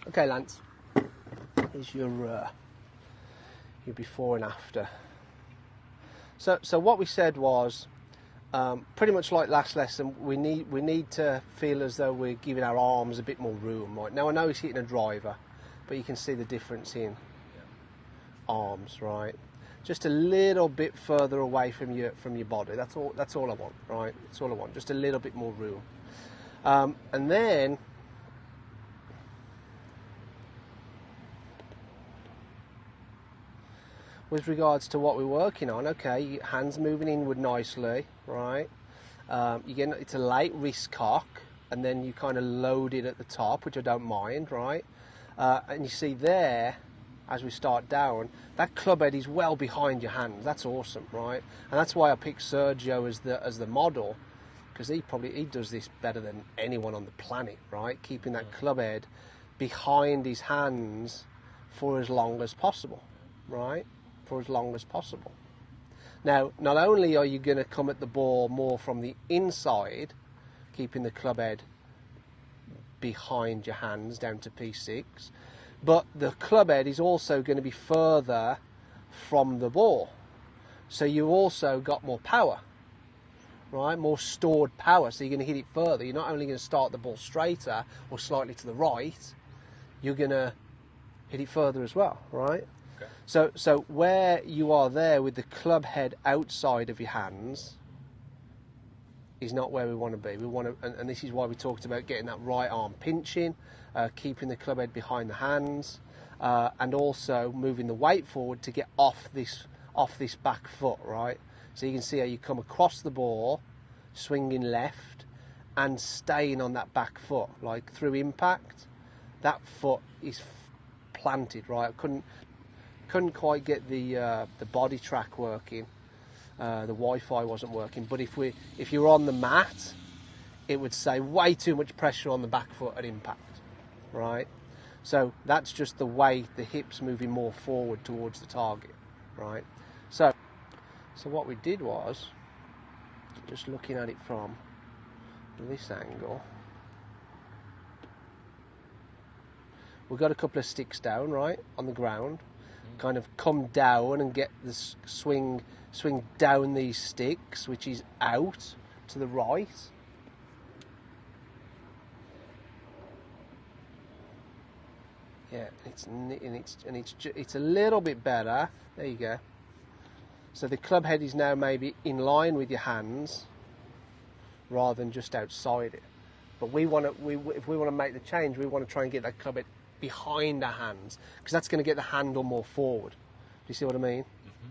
Okay, Lance, here's your before and after. So what we said was, pretty much like last lesson, we need to feel as though we're giving our arms a bit more room. Right now, I know he's hitting a driver, but you can see the difference in arms, right? Just a little bit further away from your body. That's all I want, right? That's all I want. Just a little bit more room, and then. With regards to what we're working on, okay, hands moving inward nicely, right? It's a light wrist cock, and then you kind of load it at the top, which I don't mind, right? And you see there, as we start down, that club head is well behind your hands. That's awesome, right? And that's why I picked Sergio as the model, because he does this better than anyone on the planet, right? Keeping that club head behind his hands for as long as possible, right? For as long as possible. Now, not only are you going to come at the ball more from the inside, keeping the club head behind your hands down to P6, but the club head is also going to be further from the ball. So you've also got more power, right? More stored power, so you're going to hit it further. You're not only going to start the ball straighter or slightly to the right, you're going to hit it further as well, right? Okay. So where you are there with the club head outside of your hands is not where we want to be. We want to, and this is why we talked about getting that right arm pinching, keeping the club head behind the hands, and also moving the weight forward to get off this back foot, right? So you can see how you come across the ball, swinging left, and staying on that back foot, like through impact. That foot is planted, right? I couldn't quite get the body track working. The Wi-Fi wasn't working, but if you're on the mat, it would say way too much pressure on the back foot at impact, right? So that's just the way the hips moving more forward towards the target, right? So what we did was, just looking at it from this angle, we got a couple of sticks down, right, on the ground, kind of come down and get the swing down these sticks, which is out to the right. Yeah, it's a little bit better. There you go. So the club head is now maybe in line with your hands rather than just outside it. But if we want to make the change, we want to try and get that club head behind our hands, because that's going to get the handle more forward. Do you see what I mean? Mm-hmm.